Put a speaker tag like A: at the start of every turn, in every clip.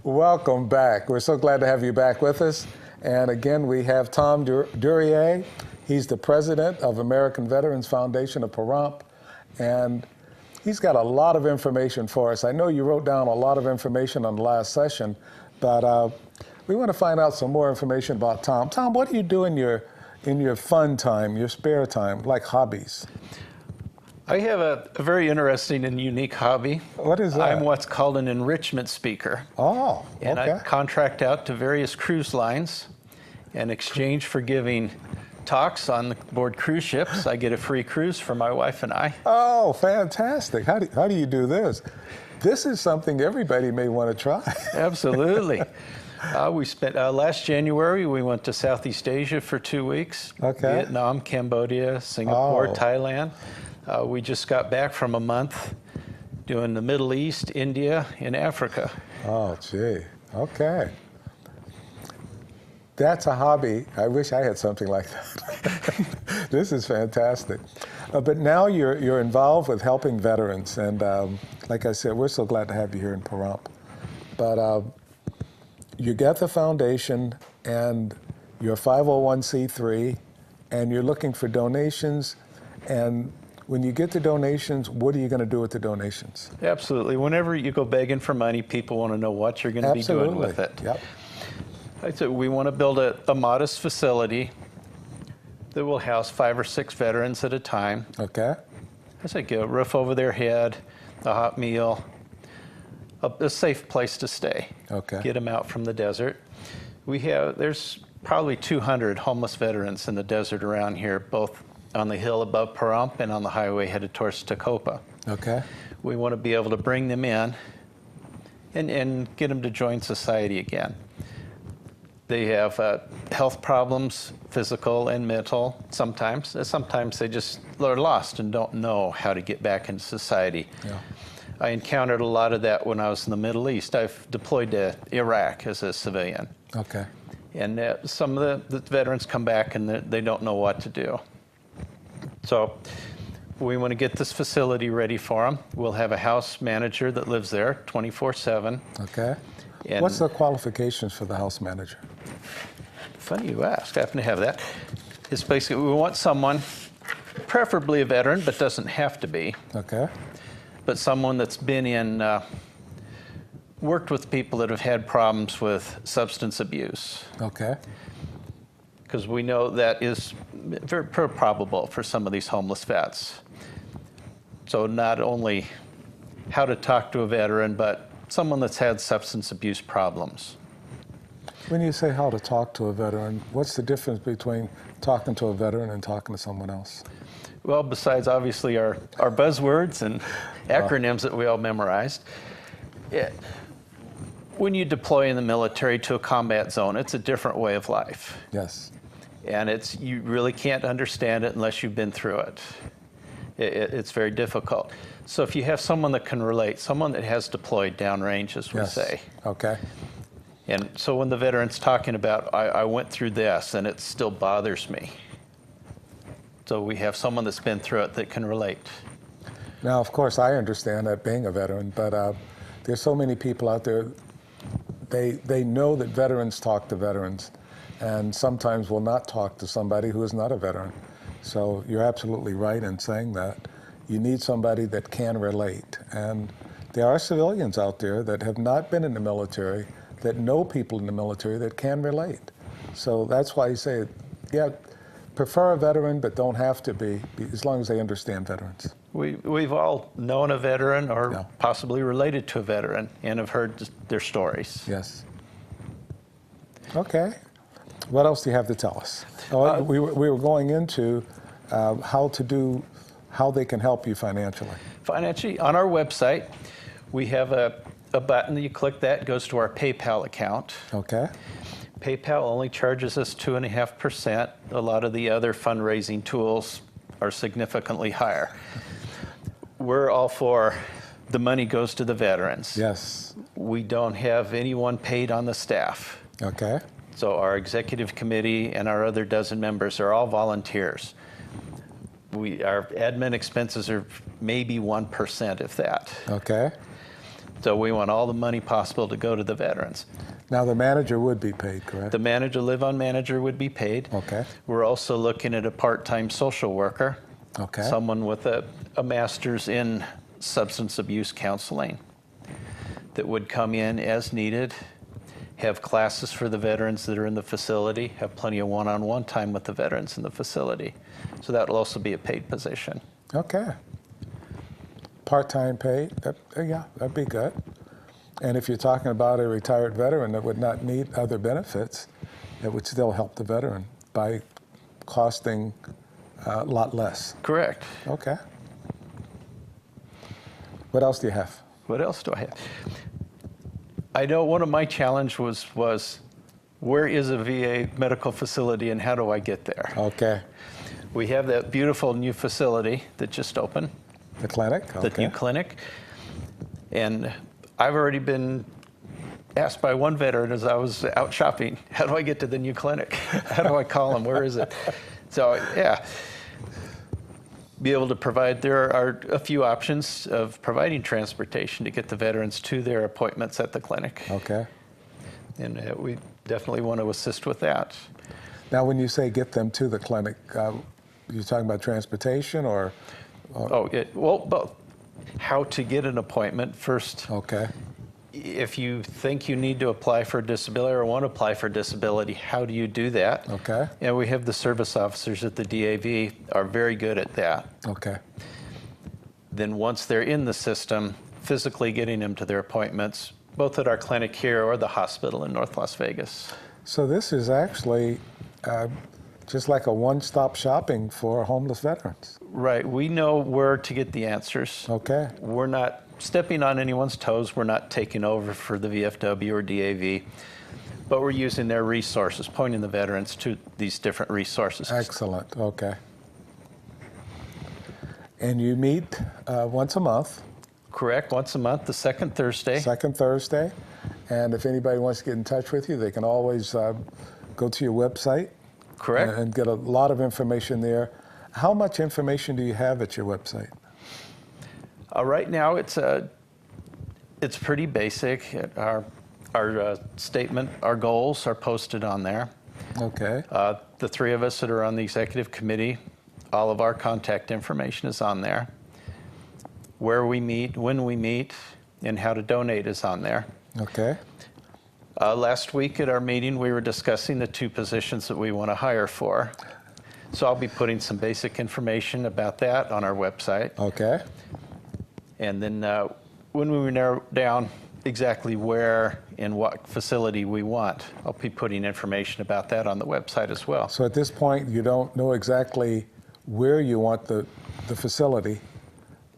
A: Welcome back. We're so glad to have you back with us. And again, we have Tom Duryea. He's the president of American Veterans Foundation of Pahrump. And he's got a lot of information for us. I know you wrote down a lot of information on the last session, but we want to find out some more information about Tom. Tom, what do you do in your fun time, your spare time, like hobbies?
B: I have a very interesting and unique hobby.
A: What is that?
B: I'm what's called an enrichment speaker.
A: Oh, okay.
B: And I contract out to various cruise lines. In exchange for giving talks on board cruise ships, I get a free cruise for my wife and I.
A: Oh, fantastic. How do you do this? This is something everybody may want to try.
B: Absolutely. We spent, last January, we went to Southeast Asia for 2 weeks.
A: Okay.
B: Vietnam, Cambodia, Singapore, Thailand. We just got back from a month doing the Middle East, India, and Africa.
A: Oh, gee. Okay. That's a hobby. I wish I had something like that. This is fantastic. But now you're involved with helping veterans. And like I said, we're so glad to have you here in Pahrump. But you got the foundation, and you're a 501c3, and you're looking for donations. And when you get the donations, what are you going to do with the donations?
B: Absolutely. Whenever you go begging for money, people want to know what you're going to be doing with it.
A: Yep.
B: So we want to build a modest facility that will house 5 or 6 veterans at a time.
A: Okay.
B: As I get a roof over their head, a hot meal, a safe place to stay.
A: Okay.
B: Get them out from the desert. There's probably 200 homeless veterans in the desert around here, both on the hill above Pahrump and on the highway headed towards Tacopa.
A: Okay.
B: We want to be able to bring them in and get them to join society again. They have health problems, physical and mental, sometimes. Sometimes they just are lost and don't know how to get back into society.
A: Yeah.
B: I encountered a lot of that when I was in the Middle East. I've deployed to Iraq as a civilian.
A: Okay.
B: And some of the veterans come back and they don't know what to do. So we want to get this facility ready for them. We'll have a house manager that lives there 24/7.
A: Okay.
B: And
A: what's the qualifications for the house manager?
B: Funny you ask. I happen to have that. It's basically we want someone, preferably a veteran, but doesn't have to be.
A: Okay.
B: But someone that's been worked with people that have had problems with substance abuse.
A: Okay.
B: Because we know that is very probable for some of these homeless vets. So not only how to talk to a veteran, but someone that's had substance abuse problems.
A: When you say how to talk to a veteran, what's the difference between talking to a veteran and talking to someone else?
B: Well, besides obviously our buzzwords and acronyms that we all memorized, when you deploy in the military to a combat zone, it's a different way of life.
A: Yes.
B: And you really can't understand it unless you've been through it. It's very difficult. So if you have someone that can relate, someone that has deployed downrange, as we say.
A: Okay.
B: And so when the veteran's talking about, I went through this and it still bothers me. So we have someone that's been through it that can relate.
A: Now, of course, I understand that being a veteran, but there's so many people out there, they know that veterans talk to veterans, and sometimes will not talk to somebody who is not a veteran. So you're absolutely right in saying that. You need somebody that can relate. And there are civilians out there that have not been in the military, that know people in the military that can relate. So that's why you say, yeah, prefer a veteran, but don't have to be, as long as they understand veterans.
B: We've all known a veteran or possibly related to a veteran and have heard their stories.
A: Yes. Okay. What else do you have to tell us? We were going into how they can help you financially.
B: Financially, on our website, we have a button that you click that goes to our PayPal account.
A: Okay.
B: PayPal only charges us 2.5%. A lot of the other fundraising tools are significantly higher. We're all for the money goes to the veterans.
A: Yes.
B: We don't have anyone paid on the staff.
A: Okay.
B: So our executive committee and our other dozen members are all volunteers. Our admin expenses are maybe 1%, if that.
A: Okay.
B: So we want all the money possible to go to the veterans.
A: Now, the manager would be paid, correct?
B: The manager, live-on manager would be paid.
A: Okay.
B: We're also looking at a part-time social worker,
A: Okay.
B: someone with a master's in substance abuse counseling that would come in as needed, have classes for the veterans that are in the facility, have plenty of one-on-one time with the veterans in the facility. So that will also be a paid position.
A: Okay. Part-time paid, yeah, that'd be good. And if you're talking about a retired veteran that would not need other benefits, it would still help the veteran by costing a lot less.
B: Correct.
A: Okay. What else do you have?
B: What else do I have? I know one of my challenge was where is a VA medical facility and how do I get there?
A: Okay.
B: We have that beautiful new facility that just opened.
A: The clinic?
B: The new clinic. And I've already been asked by one veteran as I was out shopping, how do I get to the new clinic? How do I call them? Where is it? So, yeah. Be able to provide, there are a few options of providing transportation to get the veterans to their appointments at the clinic.
A: Okay.
B: And we definitely want to assist with that.
A: Now, when you say get them to the clinic, you're talking about transportation or?
B: Well, both. How to get an appointment first.
A: Okay.
B: If you think you need to apply for disability or want to apply for disability, how do you do that?
A: Okay.
B: And we have the service officers at the DAV are very good at that.
A: Okay.
B: Then once they're in the system, physically getting them to their appointments, both at our clinic here or the hospital in North Las Vegas.
A: So this is actually just like a one-stop shopping for homeless veterans.
B: Right. We know where to get the answers.
A: Okay.
B: We're not stepping on anyone's toes. We're not taking over for the VFW or DAV, but we're using their resources, pointing the veterans to these different resources.
A: Excellent. Okay. And you meet once a month.
B: Correct. Once a month, the second Thursday.
A: Second Thursday. And if anybody wants to get in touch with you, they can always go to your website.
B: Correct.
A: And get a lot of information there. How much information do you have at your website?
B: Right now, it's pretty basic. Our statement, our goals are posted on there.
A: Okay.
B: The three of us that are on the executive committee, all of our contact information is on there. Where we meet, when we meet, and how to donate is on there.
A: Okay.
B: Last week at our meeting, we were discussing the two positions that we want to hire for. So I'll be putting some basic information about that on our website.
A: Okay.
B: And then when we narrow down exactly where and what facility we want, I'll be putting information about that on the website as well.
A: So at this point, you don't know exactly where you want the facility,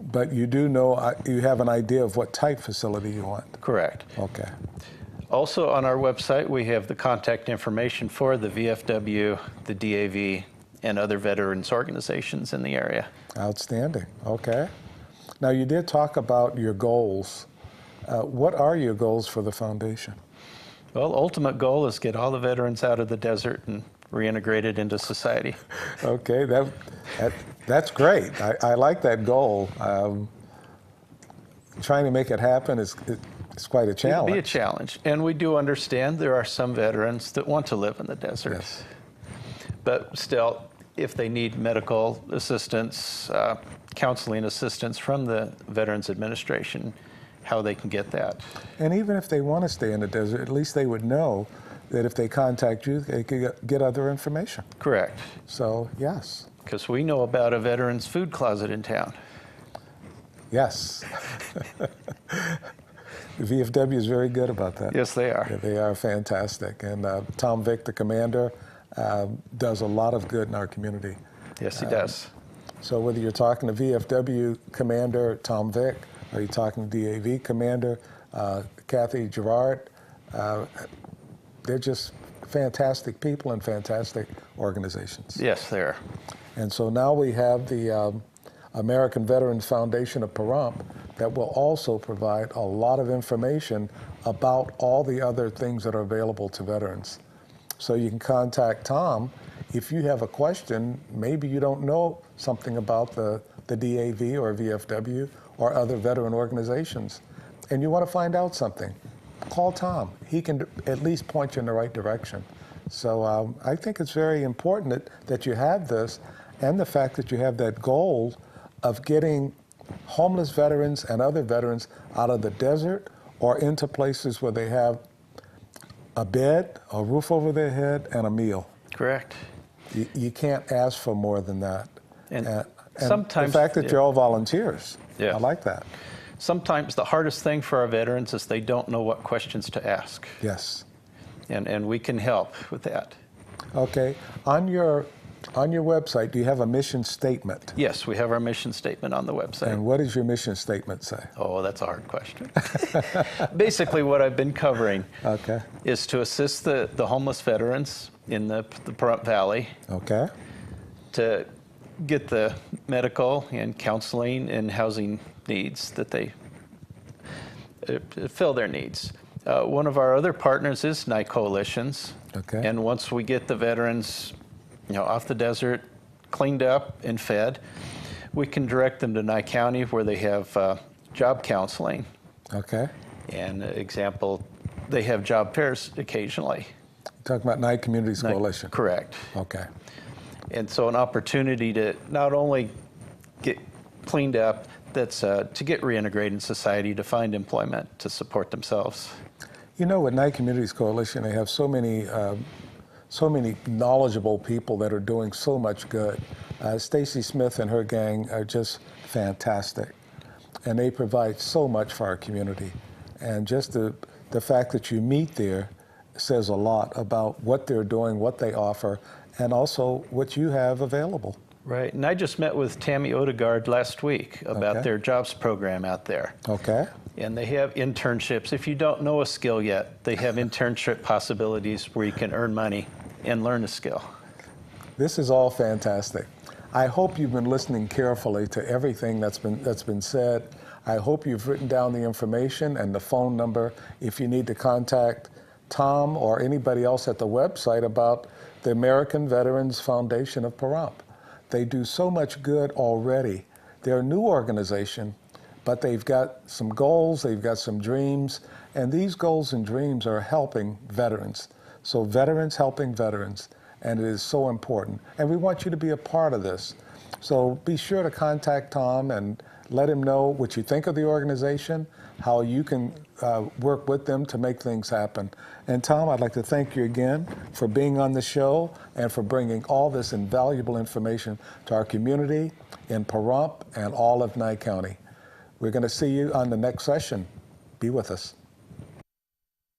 A: but you do know, you have an idea of what type facility you want.
B: Correct.
A: Okay.
B: Also on our website, we have the contact information for the VFW, the DAV, and other veterans organizations in the area.
A: Outstanding. Okay. Now, you did talk about your goals. What are your goals for the foundation?
B: Well, ultimate goal is get all the veterans out of the desert and reintegrated into society.
A: Okay, that's great. I like that goal. Trying to make it happen is quite a challenge.
B: It'll be a challenge. And we do understand there are some veterans that want to live in the desert.
A: Yes.
B: But still, if they need medical assistance, counseling assistance from the Veterans Administration, how they can get that.
A: And even if they want to stay in the desert, at least they would know that if they contact you, they could get other information.
B: Correct.
A: So, yes.
B: Because we know about a veterans food closet in town.
A: Yes. The VFW is very good about that.
B: Yes, they are.
A: Yeah, they are fantastic. And Tom Vick, the commander, does a lot of good in our community.
B: Yes, he does.
A: So whether you're talking to VFW Commander Tom Vick, or you're talking to DAV Commander Kathy Gerard, they're just fantastic people and fantastic organizations.
B: Yes, they are.
A: And so now we have the American Veterans Foundation of Pahrump that will also provide a lot of information about all the other things that are available to veterans. So you can contact Tom if you have a question. Maybe you don't know something about the DAV or VFW or other veteran organizations, and you want to find out something, call Tom. He can at least point you in the right direction. So I think it's very important that you have this, and the fact that you have that goal of getting homeless veterans and other veterans out of the desert or into places where they have a bed, a roof over their head, and a meal.
B: Correct.
A: You can't ask for more than that.
B: And
A: sometimes the fact that you're all volunteers,
B: yeah.
A: I like that.
B: Sometimes the hardest thing for our veterans is they don't know what questions to ask.
A: Yes.
B: And we can help with that.
A: Okay. On your website, do you have a mission statement?
B: Yes, we have our mission statement on the website.
A: And what does your mission statement say?
B: Oh, that's a hard question. Basically, what I've been covering is to assist the homeless veterans in the Pahrump Valley.
A: Okay.
B: To get the medical and counseling and housing needs that they fill their needs. One of our other partners is Nye Coalitions.
A: Okay.
B: And once we get the veterans, off the desert, cleaned up and fed, we can direct them to Nye County where they have job counseling.
A: Okay.
B: And example, they have job fairs occasionally.
A: You're talking about Nye Communities Coalition.
B: Correct.
A: Okay.
B: And so an opportunity to not only get cleaned up, that's to get reintegrated in society, to find employment, to support themselves.
A: With Nye Communities Coalition, they have so many knowledgeable people that are doing so much good. Stacy Smith and her gang are just fantastic, and they provide so much for our community. And just the fact that you meet there says a lot about what they're doing, what they offer, and also what you have available.
B: Right, and I just met with Tammy Odegaard last week about their jobs program out there.
A: Okay.
B: And they have internships. If you don't know a skill yet, they have internship possibilities where you can earn money and learn a skill.
A: This is all fantastic. I hope you've been listening carefully to everything that's been said. I hope you've written down the information and the phone number if you need to contact Tom or anybody else at the website about the American Veterans Foundation of Pahrump. They do so much good already. They're a new organization, but they've got some goals, they've got some dreams, and these goals and dreams are helping veterans. So veterans helping veterans, and it is so important. And we want you to be a part of this. So be sure to contact Tom and let him know what you think of the organization, how you can work with them to make things happen. And Tom, I'd like to thank you again for being on the show and for bringing all this invaluable information to our community in Pahrump and all of Nye County. We're going to see you on the next session. Be with us.